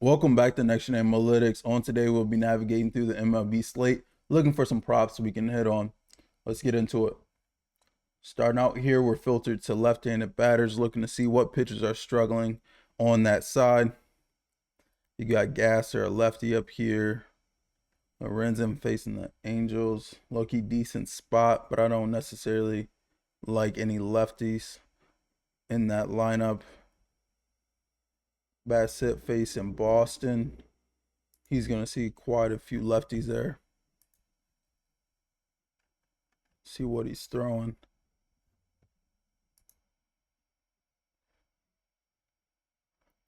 Welcome back to Nxt Gen Amolytics. On today, we'll be navigating through the MLB slate, looking for some props we can hit on. Let's get into it. Starting out here, we're filtered to left-handed batters, looking to see what pitchers are struggling on that side. You got Gasser, a lefty up here. Lorenzen facing the Angels. Low-key decent spot, but I don't necessarily like any lefties in that lineup. Bassitt facing Boston. He's going to see quite a few lefties there. See what he's throwing.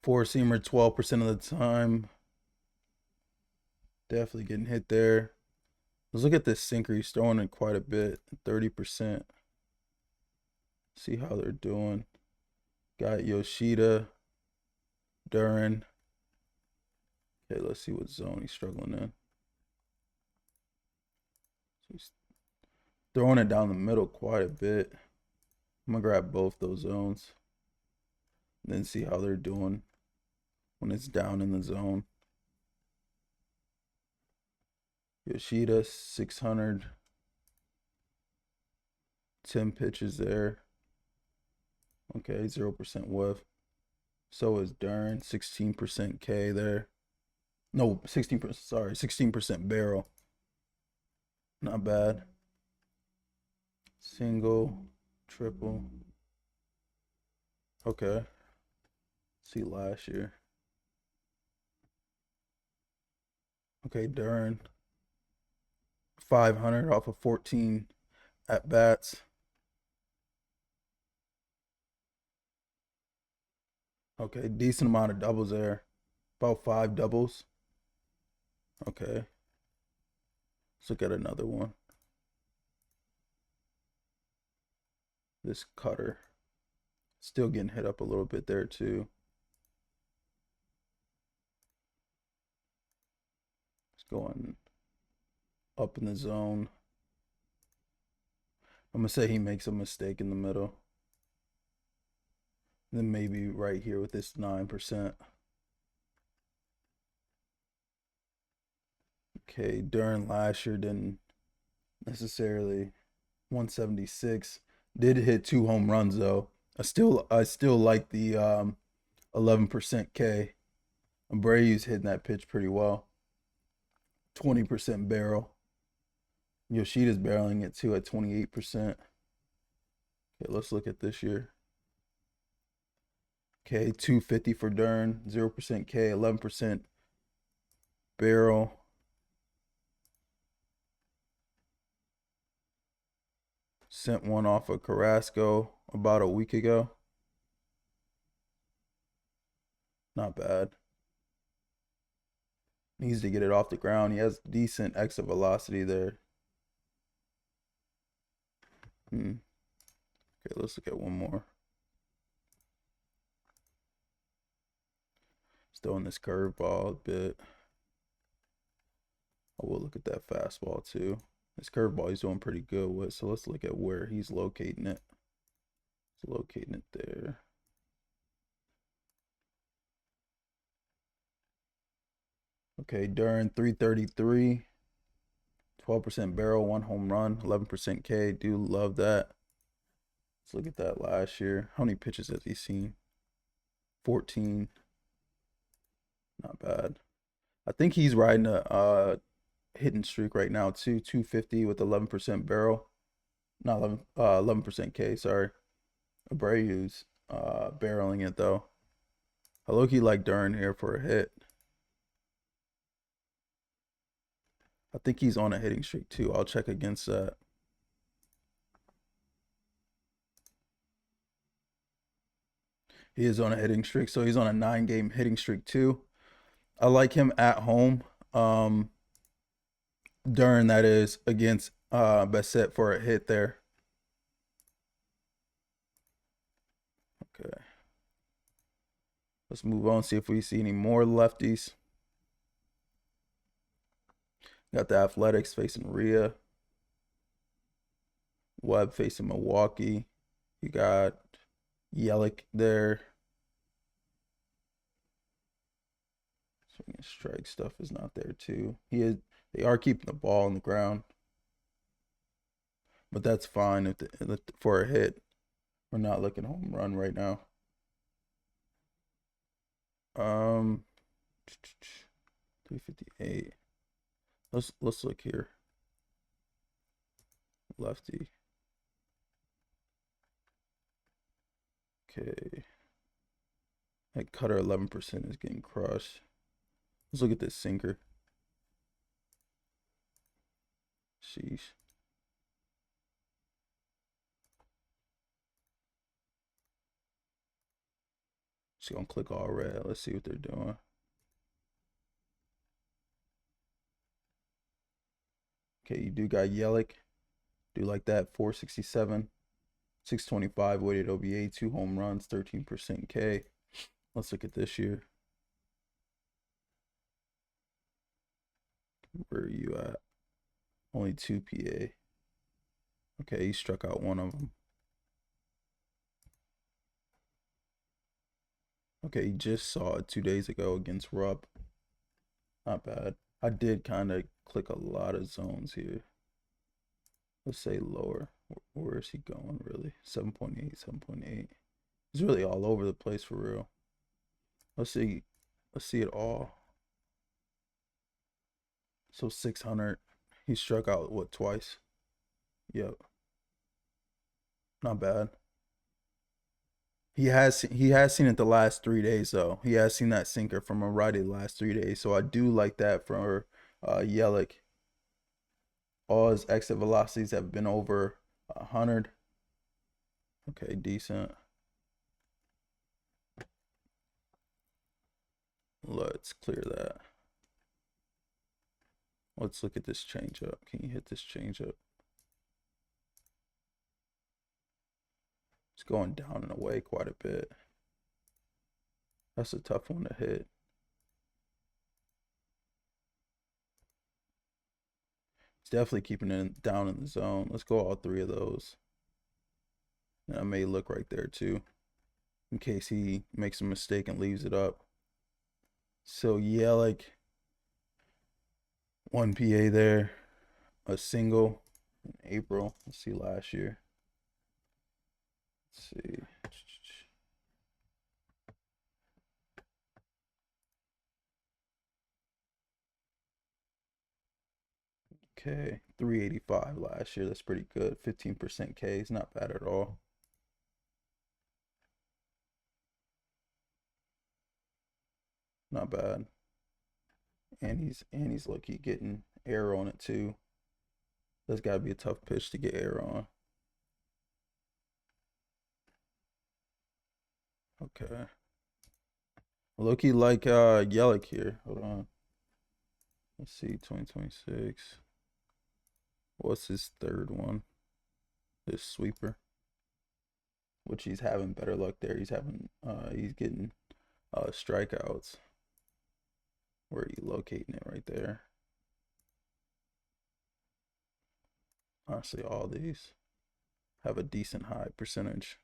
Four-seamer 12% of the time. Definitely getting hit there. Let's look at this sinker. He's throwing it quite a bit, 30%. See how they're doing. Got Yoshida, Durán. Okay, let's see what zone he's struggling in. So he's throwing it down the middle quite a bit. I'm going to grab both those zones. And then see how they're doing when it's down in the zone. Yoshida, 600. 10 pitches there. Okay, 0% whiff. So is Durán, 16% K there. No, 16%, sorry, 16% barrel. Not bad. Single, triple. Okay. See last year. Okay, Durán. 500 off of 14 at bats. Okay, decent amount of doubles there. About 5 doubles. Okay. Let's look at another one. This cutter. Still getting hit up a little bit there too. It's going up in the zone. I'm going to say he makes a mistake in the middle. Then maybe right here with this 9%. Okay, Durán last year didn't necessarily 176. Did hit 2 home runs though. I still like the 11% K. Abreu's hitting that pitch pretty well. 20% barrel. Yoshida's barreling it too at 28%. Okay, let's look at this year. Okay, 250 for Durán, 0% K, 11% barrel. Sent one off of Carrasco about a week ago. Not bad. Needs to get it off the ground. He has decent exit velocity there. Okay, let's look at one more. Still in this curveball a bit. I will look at that fastball too. This curveball he's doing pretty good with. So let's look at where he's locating it. He's locating it there. Okay, Durán 333. 12% barrel, 1 home run, 11% K. Do love that. Let's look at that last year. How many pitches has he seen? 14. Not bad. I think he's riding a hitting streak right now too. 250 with 11% barrel. Not 11% K, sorry. Abreu's barreling it though. I low-key like Durán here for a hit. I think he's on a hitting streak too. I'll check against that. He is on a hitting streak, so he's on a 9-game hitting streak too. I like him at home. Durán, that is, against Bassitt for a hit there. Okay. Let's move on, see if we see any more lefties. Got the Athletics facing Rhea. Webb facing Milwaukee. You got Yelich there. Swing and strike stuff is not there too. They are keeping the ball on the ground, but that's fine for a hit. We're not looking home run right now. 358. Let's look here. Lefty. Okay. That cutter 11% is getting crushed. Let's look at this sinker. Sheesh. Just gonna click all red. Let's see what they're doing. Okay, you do got Yelich. Do like that. 467. 625 weighted OBA, 2 home runs, 13% K. Let's look at this year. Where are you at? Only 2 PA. Okay, he struck out one of them. Okay, he just saw it 2 days ago against Webb. Not bad. I did kind of click a lot of zones here. Let's say lower. Where is he going, really? 7.8, 7.8. He's really all over the place for real. Let's see it all. So 600. He struck out, what, twice? Yep. Not bad. He has seen it the last 3 days, though. He has seen that sinker from a righty the last 3 days. So I do like that for Yelich. All his exit velocities have been over 100. Okay, decent. Let's clear that. Let's look at this changeup. Can you hit this changeup? It's going down and away quite a bit. That's a tough one to hit. It's definitely keeping it down in the zone. Let's go all 3 of those. And I may look right there too, in case he makes a mistake and leaves it up. So yeah, like 1 PA there, a single in April. Let's see last year. Let's see. Okay, 385 last year. That's pretty good. 15% K is not bad at all. Not bad. And he's lucky getting air on it too. That's gotta be a tough pitch to get air on. Okay. Low-key like Yelich here. Hold on. Let's see, 2026. What's his third one? This sweeper. Which he's having better luck there. He's getting strikeouts. Where are you locating it right there? Honestly, all these have a decent high percentage.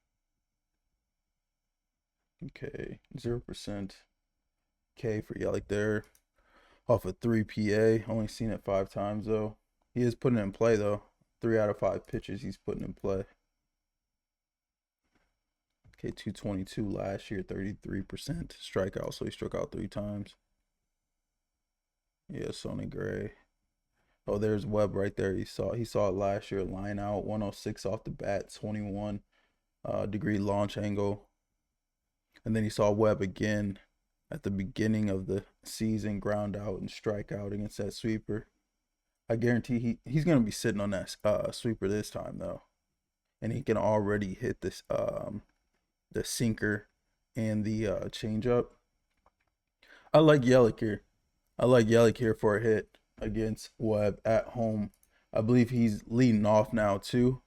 Okay, 0% K for Yelich there. Off of 3 PA. Only seen it 5 times though. He is putting it in play though. 3 out of 5 pitches he's putting in play. Okay, 222 last year, 33% strikeout, so he struck out 3 times. Yeah, Sonny Gray. Oh, there's Webb right there. He saw it last year. Line out, 106 off the bat, 21 degree launch angle. And then he saw Webb again at the beginning of the season, ground out and strike out against that sweeper. I guarantee he's gonna be sitting on that sweeper this time though, and he can already hit this the sinker and the changeup. I like Yelich here. I like Yelich here for a hit against Webb at home. I believe he's leading off now too.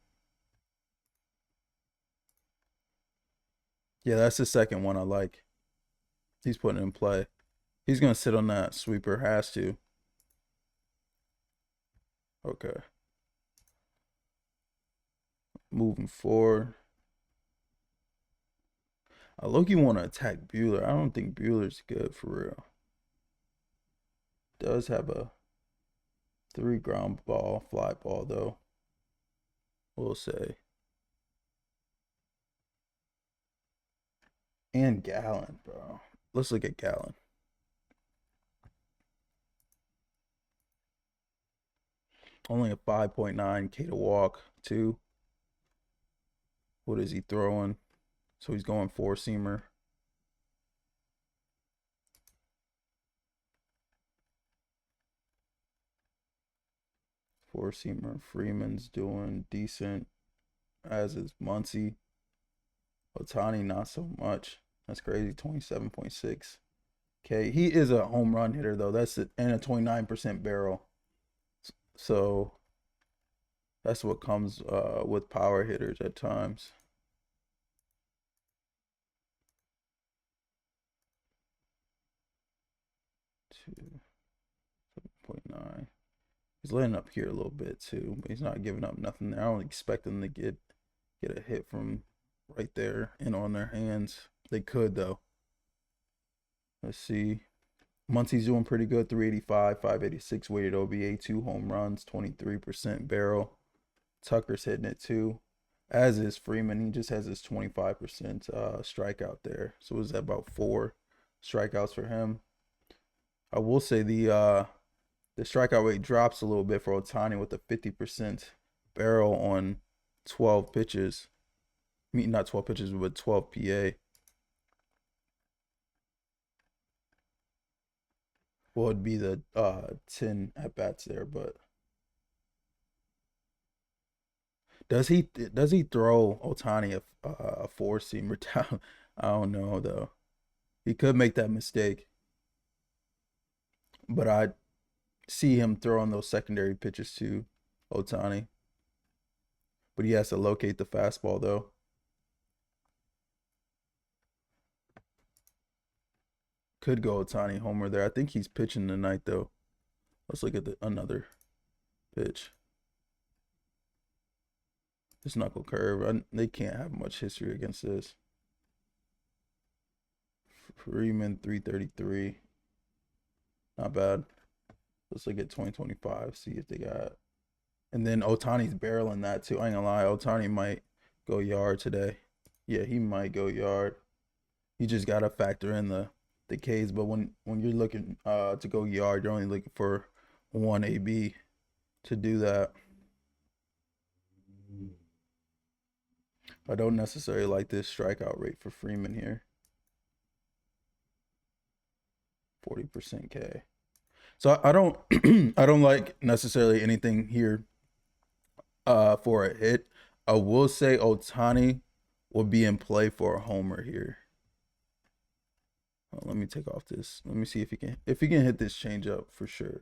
Yeah, that's the second one I like. He's putting it in play. He's gonna sit on that sweeper, has to. Okay. Moving forward. I low-key want to attack Buehler. I don't think Buehler's good for real. does have a 3 ground ball, fly ball though. We'll say. And Gallen, bro. Let's look at Gallen. Only a 5.9 K to walk, too. What is he throwing? So he's going 4-seamer. Four-seamer. Freeman's doing decent, as is Muncy. Ohtani, not so much. That's crazy. 27.6 K. He is a home run hitter, though. That's it, and a 29% barrel. So that's what comes with power hitters at times. Two, 7.9. He's letting up here a little bit too, but he's not giving up nothing there. I don't expect them to get a hit from right there and on their hands. They could though. Let's see. Muncy's doing pretty good. 385, 586 weighted OBA, 2 home runs, 23% barrel. Tucker's hitting it too, as is Freeman. He just has his 25% strikeout there. So is that about 4 strikeouts for him? I will say the strikeout rate drops a little bit for Ohtani with a 50% barrel on 12 pitches. I mean, not 12 pitches, but 12 PA. Well, it'd be the 10 at bats there, but does he throw Ohtani a 4-seamer down? I don't know though. He could make that mistake, but I see him throwing those secondary pitches to Ohtani. But he has to locate the fastball though. Could go Ohtani homer there. I think he's pitching tonight though. Let's look at another pitch. This knuckle curve. They can't have much history against this. Freeman 333. Not bad. Let's look at 2025. See if they got. And then Ohtani's barreling that too. I ain't gonna lie. Ohtani might go yard today. Yeah, he might go yard. You just gotta factor in the Ks. But when you're looking to go yard, you're only looking for 1 AB to do that. I don't necessarily like this strikeout rate for Freeman here. 40% K. So I don't I don't like necessarily anything here for a hit. I will say Ohtani will be in play for a homer here. Let me take off this. Let me see if he can hit this changeup for sure.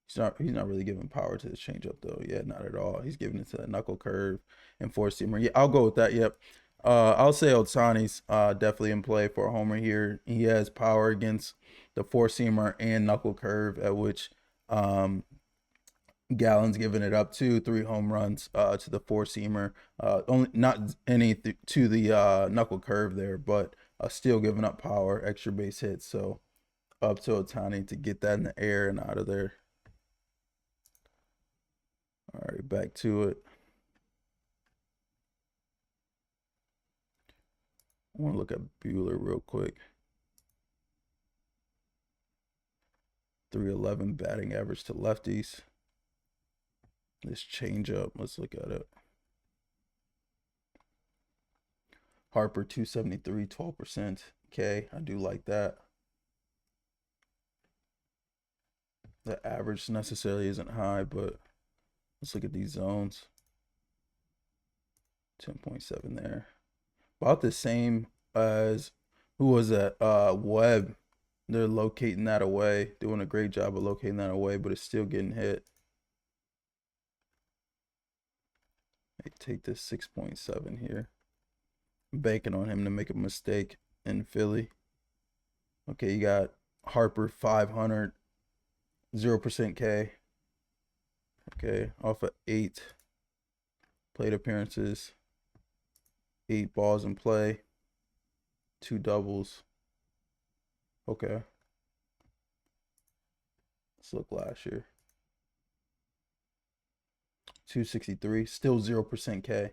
He's not really giving power to the changeup though. Yeah, not at all. He's giving it to the knuckle curve and 4-seamer. Yeah, I'll go with that. Yep. I'll say Ohtani's definitely in play for a homer here. He has power against the 4-seamer and knuckle curve, at which Gallen's giving it up to 3 home runs to the 4-seamer. Only not any to the knuckle curve there, but still giving up power, extra base hits. So up to Ohtani to get that in the air and out of there. All right, back to it. I want to look at Buehler real quick. 311 batting average to lefties. This changeup, let's look at it. Harper 273, 12% K. I do like that. The average necessarily isn't high, but let's look at these zones. 10.7 there. About the same as, who was that? Webb. They're locating that away, doing a great job of locating that away, but it's still getting hit. They take this 6.7 here. I'm banking on him to make a mistake in Philly. Okay, you got Harper 500, 0% K. Okay, off of 8 plate appearances, 8 balls in play, 2 doubles. Okay. Let's look last year. 263, still 0% K.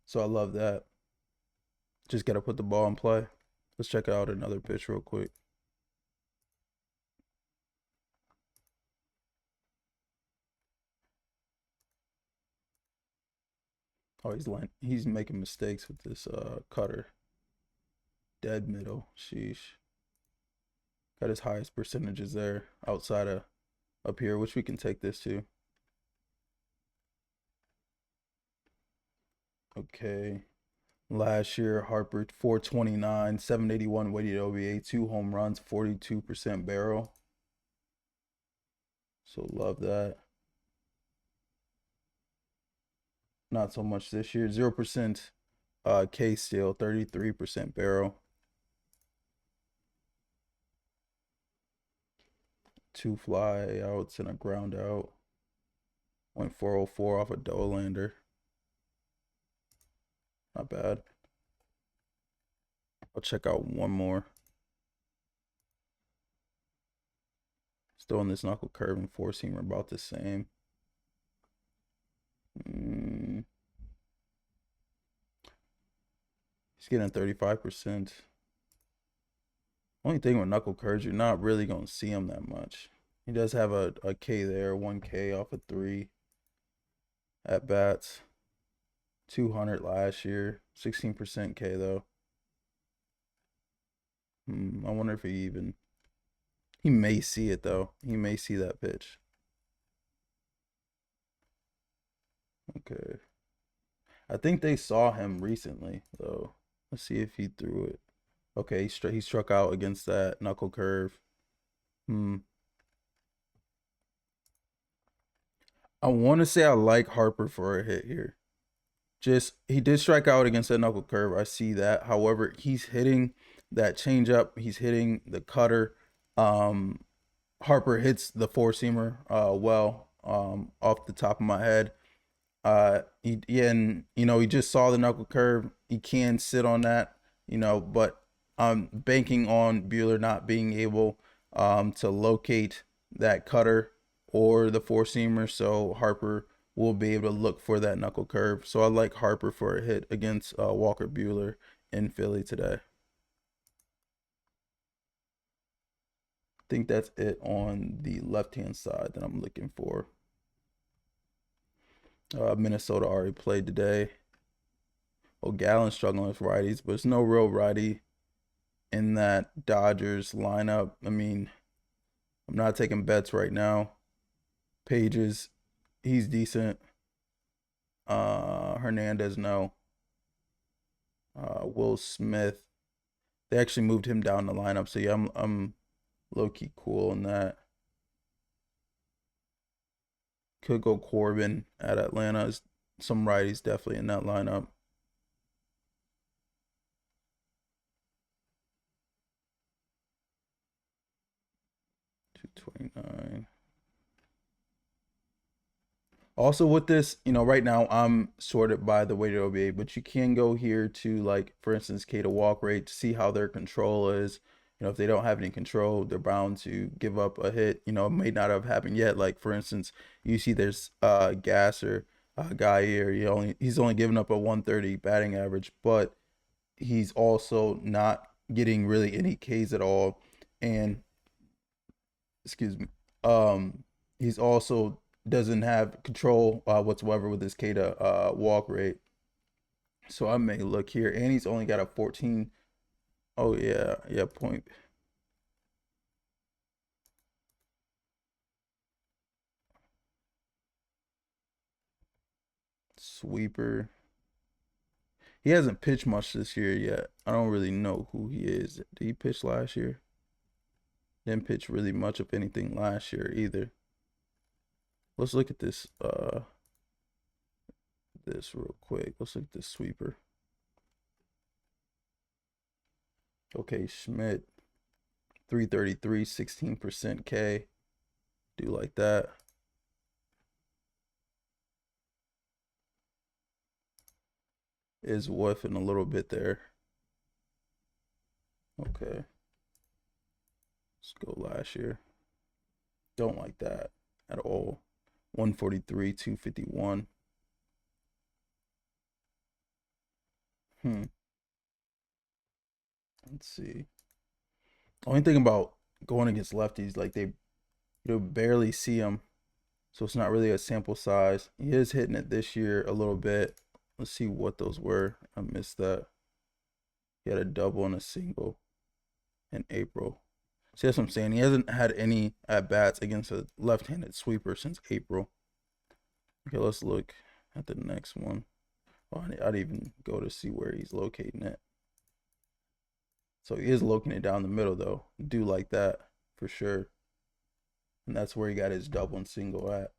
So I love that. Just got to put the ball in play. Let's check out another pitch real quick. Oh, he's making mistakes with this cutter. Dead middle. Sheesh. Got his highest percentages there outside of up here, which we can take this to. Okay. Last year, Harper 429, 781 weighted OBA, 2 home runs, 42% barrel. So love that. Not so much this year. 0% K still, 33% barrel. 2 fly outs and a ground out. Went 404 off a Dolander. Not bad. I'll check out one more. Still in this knuckle curve and 4-seamer about the same. He's getting 35%. Only thing with knuckle curves, you're not really going to see him that much. He does have a K there, 1K off of 3 at bats. 200 last year, 16% K though. I wonder if he may see it though. He may see that pitch. Okay. I think they saw him recently though. Let's see if he threw it. Okay, he struck out against that knuckle curve. I want to say I like Harper for a hit here. He did strike out against that knuckle curve. I see that. However, he's hitting that changeup. He's hitting the cutter. Harper hits the 4-seamer well off the top of my head. He just saw the knuckle curve. He can sit on that, but I'm banking on Buehler not being able to locate that cutter or the 4-seamer, so Harper will be able to look for that knuckle curve. So I like Harper for a hit against Walker Buehler in Philly today. I think that's it on the left-hand side that I'm looking for. Minnesota already played today. Oh, Gallen struggling with righties, but there's no real righty in that Dodgers lineup. I mean, I'm not taking bets right now. Pages, he's decent. Hernandez, no. Will Smith, they actually moved him down the lineup, so yeah, I'm low-key cool on that. Could go Corbin at Atlanta. Some righties definitely in that lineup. $229. Also with this, right now I'm sorted by the weighted OBA, but you can go here to, like, for instance, K to walk rate to see how their control is. If they don't have any control, they're bound to give up a hit. It may not have happened yet. Like, for instance, you see there's Gasser, a guy here. He's only given up a 130 batting average, but he's also not getting really any Ks at all. And excuse me, he's also doesn't have control whatsoever with his K to walk rate. So I may look here, and he's only got a 14. Oh yeah, point. Sweeper. He hasn't pitched much this year yet. I don't really know who he is. Did he pitch last year? Didn't pitch really much of anything last year either. Let's look at this real quick. Let's look at this sweeper. Okay, Schmidt, 333, 16% K. Do like that. Is whiffing a little bit there. Okay. Let's go last year. Don't like that at all. 143, 251. Let's see. Only thing about going against lefties, like you'll barely see him, so it's not really a sample size. He is hitting it this year a little bit. Let's see what those were. I missed that. He had a double and a single in April. See, that's what I'm saying. He hasn't had any at-bats against a left-handed sweeper since April. Okay, let's look at the next one. Oh, I'd even go to see where he's locating it. So he is locating it down the middle, though. Do like that for sure. And that's where he got his double and single at.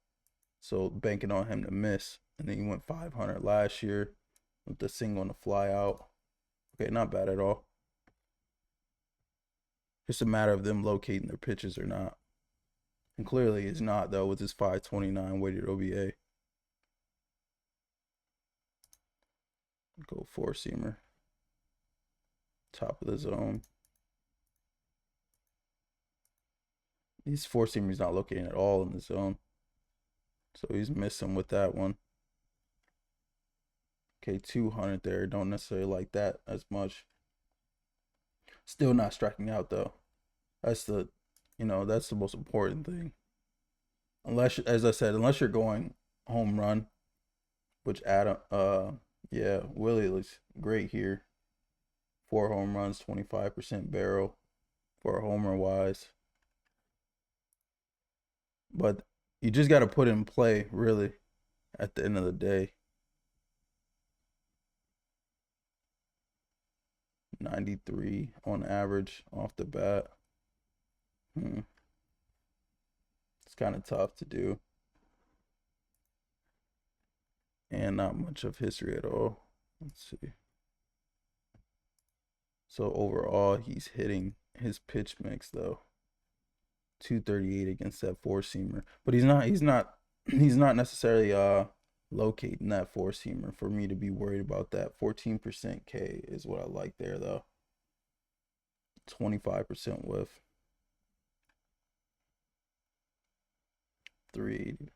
So banking on him to miss. And then he went 500 last year with the single and the fly out. Okay, not bad at all. Just a matter of them locating their pitches or not. And clearly it's not, though, with his 529 weighted OBA. Go four-seamer. Top of the zone. These four-seamers not locating at all in the zone. So he's missing with that one. Okay, 200 there. Don't necessarily like that as much. Still not striking out, though. That's the, that's the most important thing. Unless, as I said, unless you're going home run, which yeah, Willie looks great here. 4 home runs, 25% barrel for a homer wise. But you just got to put in play, really, at the end of the day. 93 on average off the bat. It's kind of tough to do. And not much of history at all. Let's see. So overall, he's hitting his pitch mix though. 238 against that four-seamer. But he's not necessarily locating that four-seamer for me to be worried about that. 14% K is what I like there though. 25% whiff. 380.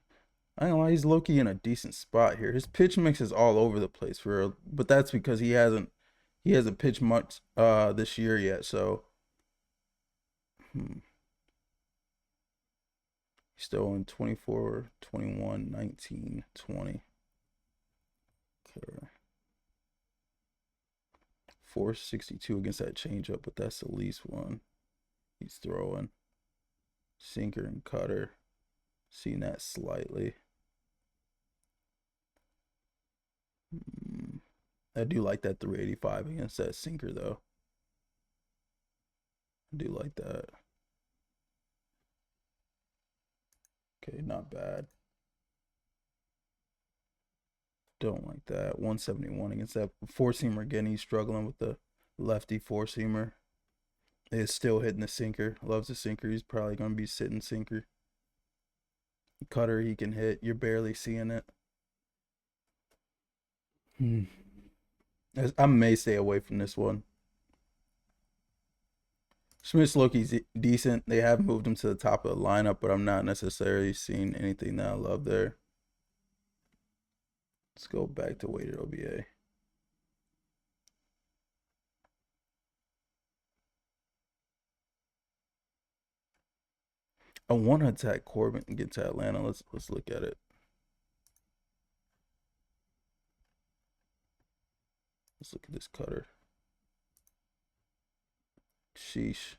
I don't know, he's low-key in a decent spot here. His pitch mix is all over the place for real, but that's because he hasn't pitched much this year yet, so he's still in 24, 21, 19, 20. Okay. 462 against that changeup, but that's the least one he's throwing. Sinker and cutter. Seen that slightly. I do like that 385 against that sinker, though. I do like that. Okay, not bad. Don't like that. 171 against that four-seamer. Again, he's struggling with the lefty four-seamer. Is still hitting the sinker. Loves the sinker. He's probably going to be sitting sinker. Cutter he can hit. You're barely seeing it. I may stay away from this one. Smith's Loki's decent. They have moved him to the top of the lineup, but I'm not necessarily seeing anything that I love there. Let's go back to weighted OBA. I want to attack Corbin and get to Atlanta. Let's look at it. Let's look at this cutter. Sheesh.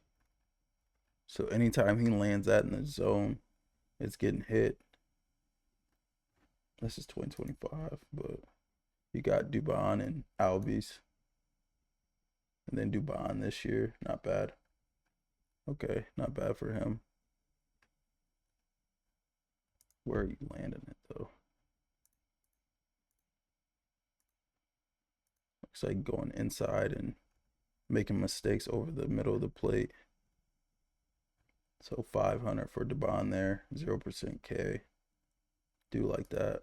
So anytime he lands that in the zone, it's getting hit. This is 2025, but you got Durán and Albies. And then Durán this year. Not bad. Okay, not bad for him. Where are you landing it, though? Looks like going inside and making mistakes over the middle of the plate. So 500 for Durán there. 0% K. Do like that.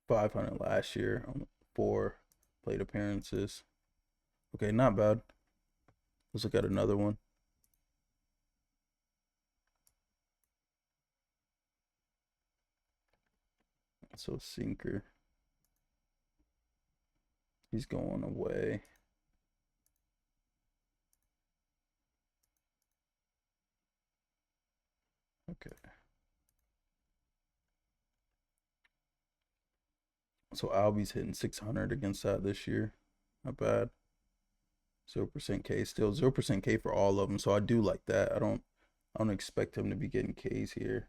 500 last year on 4 plate appearances. Okay, not bad. Let's look at another one. So sinker. He's going away. Okay. So Albies hitting 600 against that this year. Not bad. 0% K still 0% K for all of them. So I do like that. I don't expect him to be getting Ks here.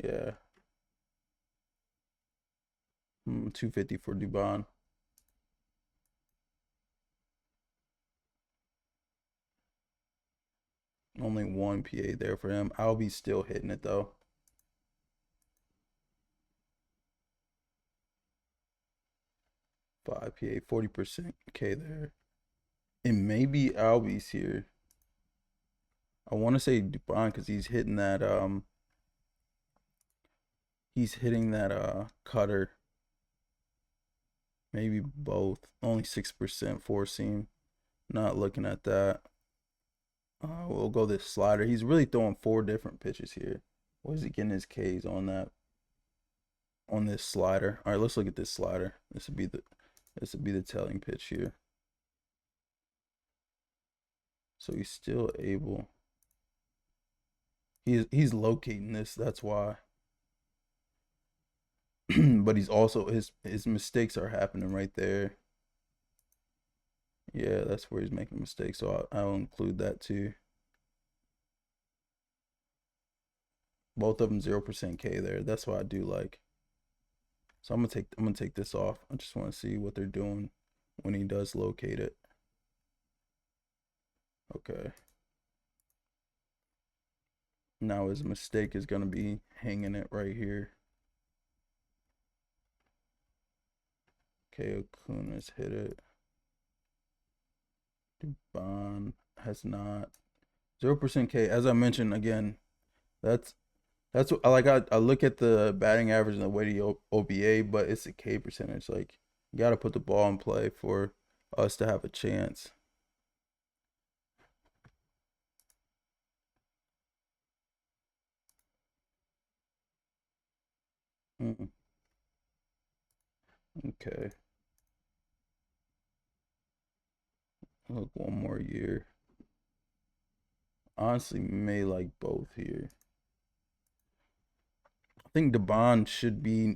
Yeah. 250 for Durán. Only one PA there for him. Albies still hitting it though. 5 PA, 40% K there. And maybe Albies here. I want to say Durán because he's hitting that cutter. Maybe both. Only 6% four seam. Not looking at that. We'll go this slider. He's really throwing 4 different pitches here. What is he getting his Ks on that? On this slider. All right, let's look at this slider. This would be the telling pitch here. So he's still able. He's locating this. That's why. But he's also his mistakes are happening right there. Yeah, that's where he's making mistakes. So I'll include that too. Both of them 0% K there. That's what I do like. So I'm gonna take this off. I just want to see what they're doing when he does locate it. Okay. Now his mistake is gonna be hanging it right here. Okay, Acuna's hit it. Durán has not. 0% K. As I mentioned again, that's what I like. I look at the batting average and the weighted OBA, but it's a K percentage. Like you gotta put the ball in play for us to have a chance. Okay. Look, one more year. Honestly, may like both here. I think Durán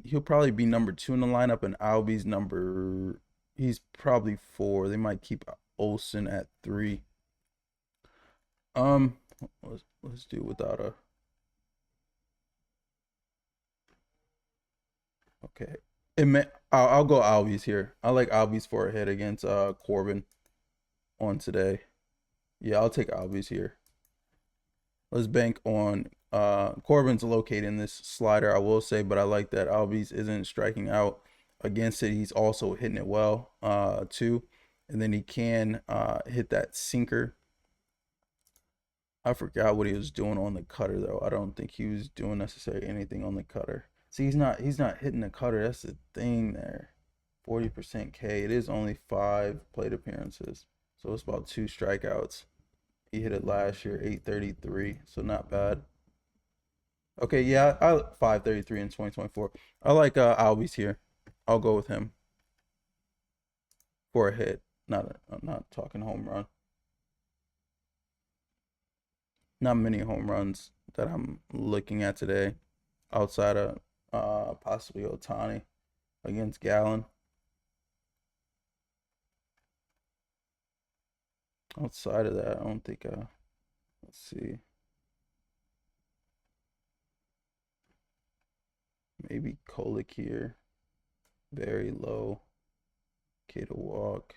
he'll probably be number 2 in the lineup, and he's probably 4. They might keep Olsen at 3. Um, let's do without a. Okay, I'll go Albies here. I like Albies for a hit against Corbin on today. Yeah, I'll take Albies here. Let's bank on Corbin's locating this slider, I will say, but I like that Albies isn't striking out against it. He's also hitting it well too. And then he can hit that sinker. I forgot what he was doing on the cutter though. I don't think he was doing necessarily anything on the cutter. See, he's not hitting the cutter. That's the thing there. 40% K. It is only 5 plate appearances. So it's about 2 strikeouts. He hit it last year, 833, so not bad. Okay, yeah, I 533 in 2024. I like Albies here. I'll go with him for a hit. I'm not talking home run. Not many home runs that I'm looking at today, outside of possibly Ohtani against Gallen. Outside of that, I don't think. Let's see. Maybe Kolick here. Very low. K to walk.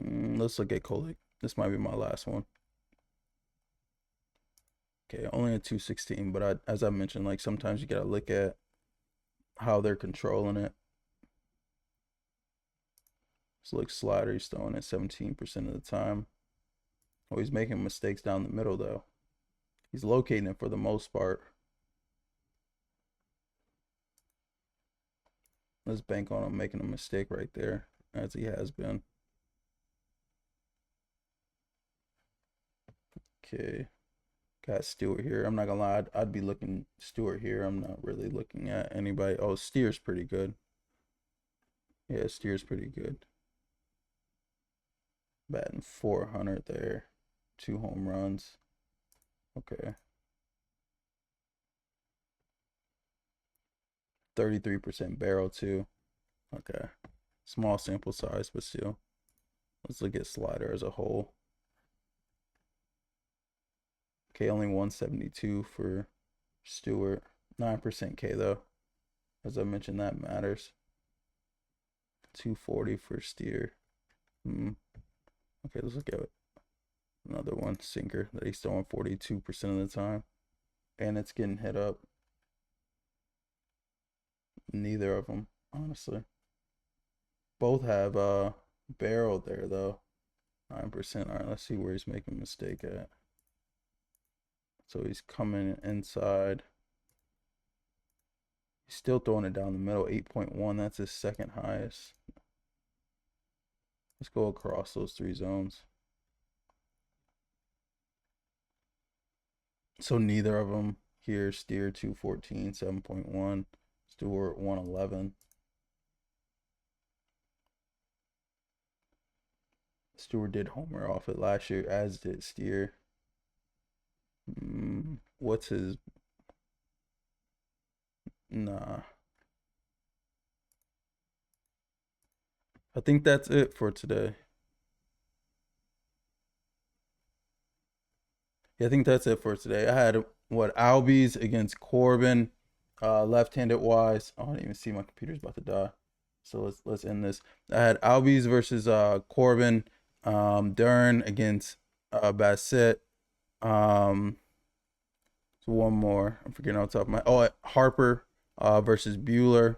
Let's look at Kolick. This might be my last one. Okay, only a 216, but as I mentioned, like sometimes you gotta look at how they're controlling it. So like slider, he's throwing it 17% of the time. Oh, he's making mistakes down the middle though. He's locating it for the most part. Let's bank on him making a mistake right there, as he has been. Okay. Got Stewart here. I'm not gonna lie, I'd be looking Stewart here. I'm not really looking at anybody. Oh, Steer's pretty good. Yeah, Steer's pretty good. Batting 400 there. 2 home runs. Okay. 33% barrel too. Okay. Small sample size, but still. Let's look at slider as a whole. Okay, only 172 for Stewart. 9% K though. As I mentioned, that matters. 240 for Steer. Okay, let's look at it. Another one, sinker, that he's throwing 42% of the time. And it's getting hit up. Neither of them, honestly. Both have barrel there though. 9%. All right, let's see where he's making a mistake at. So he's coming inside. He's still throwing it down the middle. 8.1. That's his second highest. Let's go across those 3 zones. So neither of them here. Steer 214, 7.1. Stewart 111. Stewart did homer off it last year, as did Steer. What's his? Nah. I think that's it for today. Yeah, I think that's it for today. I had what, Albies against Corbin, left-handed wise. Oh, I didn't even see, my computer's about to die. So let's end this. I had Albies versus Corbin, Durán against Bassitt. So one more. I'm forgetting on top of my. Oh, Harper versus Buehler.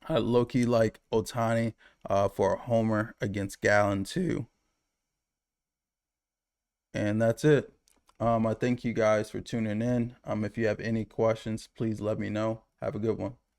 I low-key like Ohtani for a homer against Gallen too. And that's it. I thank you guys for tuning in. If you have any questions, please let me know. Have a good one.